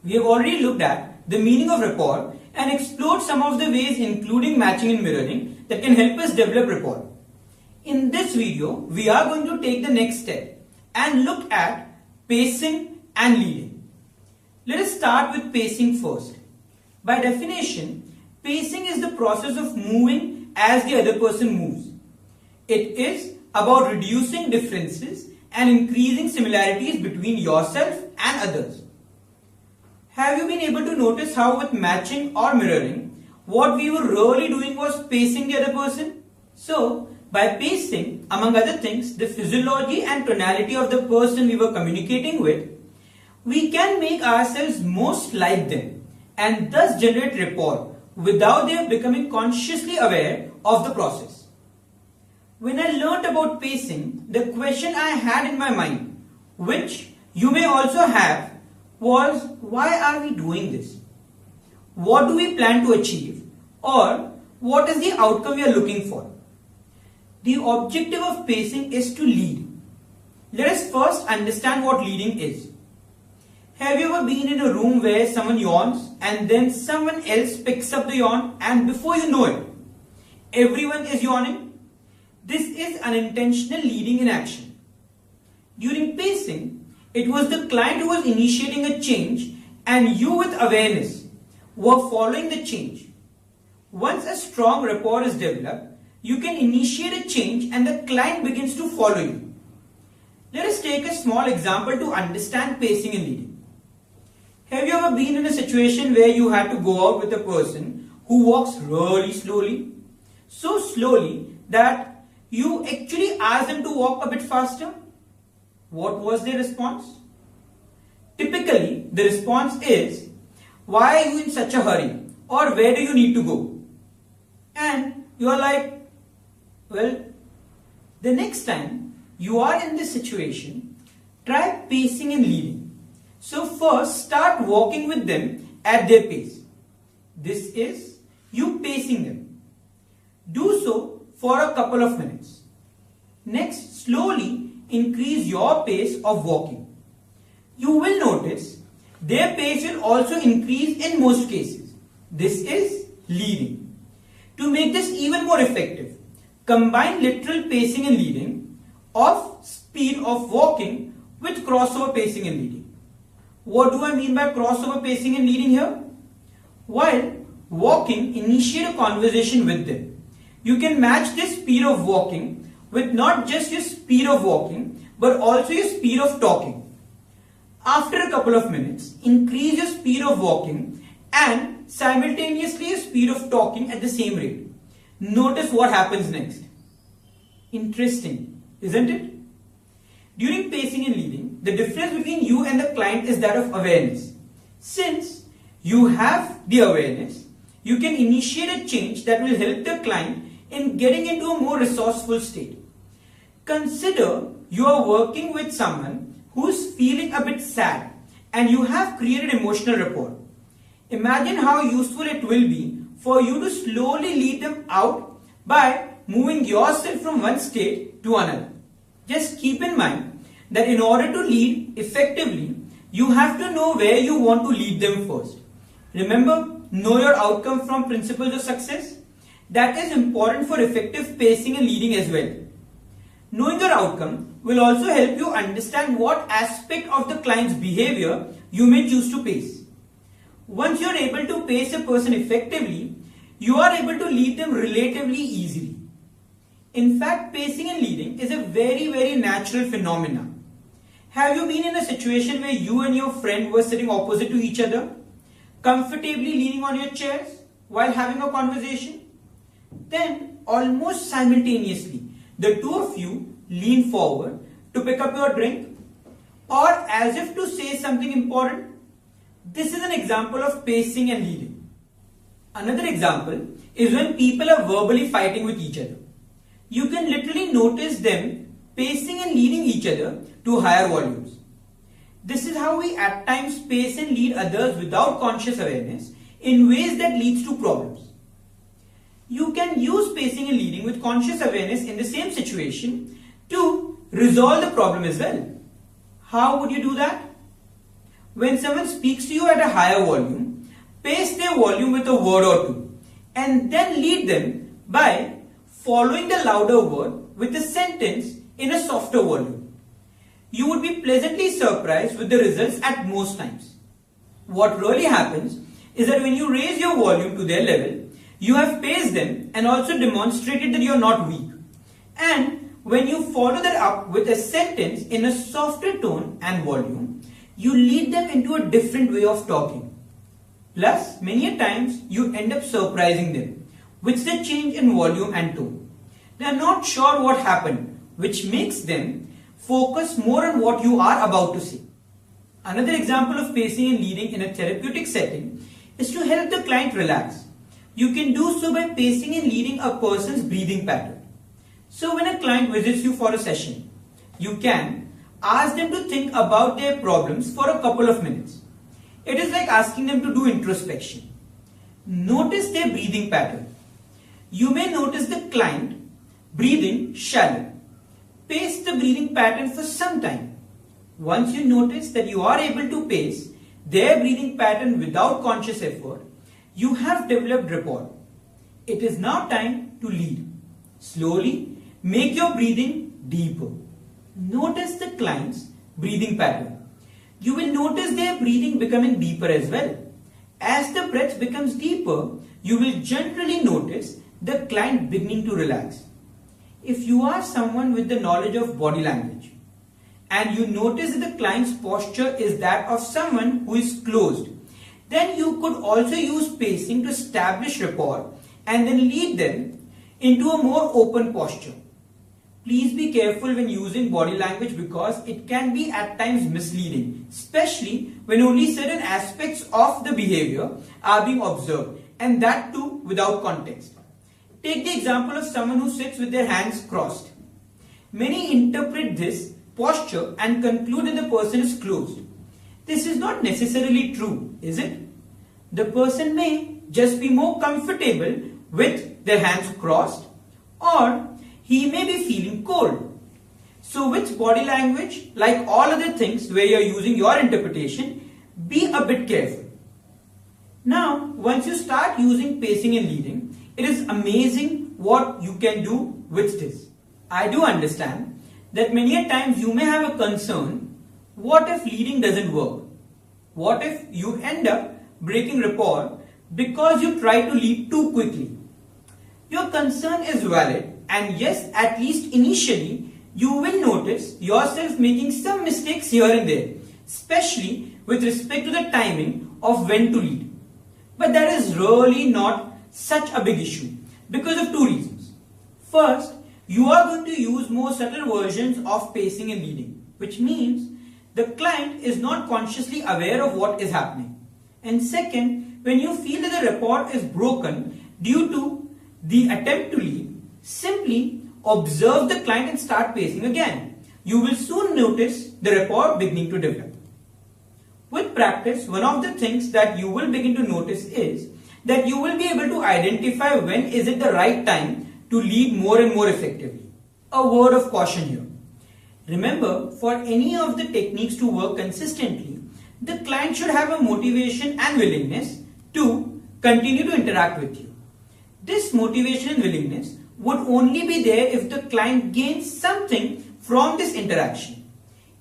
We have already looked at the meaning of rapport and explored some of the ways, including matching and mirroring, that can help us develop rapport. In this video, we are going to take the next step and look at pacing and leading. Let us start with pacing first. By definition, pacing is the process of moving as the other person moves. It is about reducing differences and increasing similarities between yourself and others. Have you been able to notice how with matching or mirroring, what we were really doing was pacing the other person? So, by pacing, among other things, the physiology and tonality of the person we were communicating with, we can make ourselves most like them and thus generate rapport without them becoming consciously aware of the process. When I learnt about pacing, the question I had in my mind, which you may also have, was why are we doing this? What do we plan to achieve? Or what is the outcome we are looking for? The objective of pacing is to lead. Let us first understand what leading is. Have you ever been in a room where someone yawns and then someone else picks up the yawn and before you know it, everyone is yawning? This is unintentional leading in action. During pacing, it was the client who was initiating a change and you with awareness were following the change. Once a strong rapport is developed, you can initiate a change and the client begins to follow you. Let us take a small example to understand pacing and leading. Have you ever been in a situation where you had to go out with a person who walks really slowly? So slowly that you actually asked them to walk a bit faster? What was their response? Typically, the response is, why are you in such a hurry? Or where do you need to go? And you are like, well, the next time you are in this situation, try pacing and leading. So first, start walking with them at their pace. This is you pacing them. Do so for a couple of minutes. Next, slowly increase your pace of walking. You will notice their pace will also increase in most cases. This is leading. To make this even more effective, combine literal pacing and leading of speed of walking with crossover pacing and leading. What do I mean by crossover pacing and leading here? While walking, initiate a conversation with them. You can match this speed of walking with not just your speed of walking, but also your speed of talking. After a couple of minutes, increase your speed of walking and simultaneously your speed of talking at the same rate. Notice what happens next. Interesting, isn't it? During pacing and leading, the difference between you and the client is that of awareness. Since you have the awareness, you can initiate a change that will help the client in getting into a more resourceful state. Consider you are working with someone who is feeling a bit sad and you have created emotional rapport. Imagine how useful it will be for you to slowly lead them out by moving yourself from one state to another. Just keep in mind that in order to lead effectively, you have to know where you want to lead them first. Remember, know your outcome from principles of success. That is important for effective pacing and leading as well. Knowing your outcome will also help you understand what aspect of the client's behavior you may choose to pace. Once you are able to pace a person effectively, you are able to lead them relatively easily. In fact, pacing and leading is a very natural phenomenon. Have you been in a situation where you and your friend were sitting opposite to each other, comfortably leaning on your chairs while having a conversation? Then, almost simultaneously, the two of you lean forward to pick up your drink or as if to say something important. This is an example of pacing and leading. Another example is when people are verbally fighting with each other. You can literally notice them pacing and leading each other to higher volumes. This is how we at times pace and lead others without conscious awareness in ways that leads to problems. You can use pacing and leading with conscious awareness in the same situation to resolve the problem as well. How would you do that? When someone speaks to you at a higher volume, pace their volume with a word or two and then lead them by following the louder word with a sentence in a softer volume. You would be pleasantly surprised with the results at most times. What really happens is that when you raise your volume to their level, you have paced them and also demonstrated that you are not weak. And when you follow that up with a sentence in a softer tone and volume, you lead them into a different way of talking. Plus, many a times you end up surprising them with the change in volume and tone. They are not sure what happened, which makes them focus more on what you are about to say. Another example of pacing and leading in a therapeutic setting is to help the client relax. You can do so by pacing and leading a person's breathing pattern. So when a client visits you for a session, you can ask them to think about their problems for a couple of minutes. It is like asking them to do introspection. Notice their breathing pattern. You may notice the client breathing shallow. Pace the breathing pattern for some time. Once you notice that you are able to pace their breathing pattern without conscious effort, you have developed rapport. It is now time to lead. Slowly make your breathing deeper. Notice the client's breathing pattern. You will notice their breathing becoming deeper as well. As the breath becomes deeper, you will generally notice the client beginning to relax. If you are someone with the knowledge of body language and you notice that the client's posture is that of someone who is closed, then you could also use pacing to establish rapport and then lead them into a more open posture. Please be careful when using body language because it can be at times misleading, especially when only certain aspects of the behavior are being observed, and that too without context. Take the example of someone who sits with their hands crossed. Many interpret this posture and conclude that the person is closed. This is not necessarily true, is it? The person may just be more comfortable with their hands crossed, or he may be feeling cold. So with body language, like all other things where you are using your interpretation, be a bit careful. Now, once you start using pacing and leading, it is amazing what you can do with this. I do understand that many a times you may have a concern, what if leading doesn't work? What if you end up breaking rapport because you try to lead too quickly? Your concern is valid, and yes, at least initially, you will notice yourself making some mistakes here and there, especially with respect to the timing of when to lead. But that is really not such a big issue because of two reasons. First, you are going to use more subtle versions of pacing and leading, which means the client is not consciously aware of what is happening. And second, when you feel that the rapport is broken due to the attempt to lead, simply observe the client and start pacing again. You will soon notice the rapport beginning to develop. With practice, one of the things that you will begin to notice is that you will be able to identify when is it the right time to lead more and more effectively. A word of caution here. Remember, for any of the techniques to work consistently, the client should have a motivation and willingness to continue to interact with you. This motivation and willingness would only be there if the client gains something from this interaction.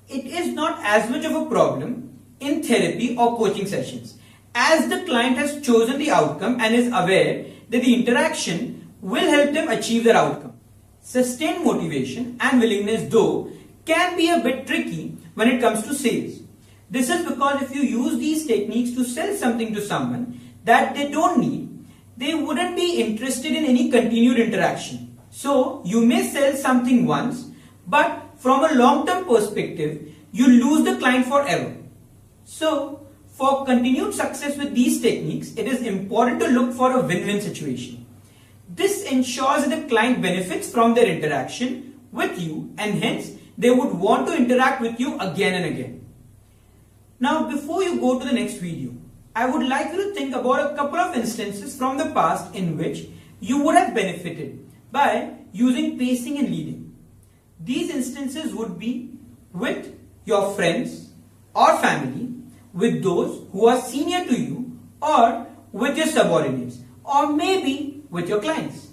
It is not as much of a problem in therapy or coaching sessions, as the client has chosen the outcome and is aware that the interaction will help them achieve their outcome. Sustained motivation and willingness, though, can be a bit tricky when it comes to sales. This is because if you use these techniques to sell something to someone that they don't need, they wouldn't be interested in any continued interaction. So you may sell something once, but from a long-term perspective, you lose the client forever. So for continued success with these techniques, it is important to look for a win-win situation. This ensures that the client benefits from their interaction with you, and hence they would want to interact with you again and again. Now, before you go to the next video, I would like you to think about a couple of instances from the past in which you would have benefited by using pacing and leading. These instances would be with your friends or family, with those who are senior to you or with your subordinates or maybe with your clients.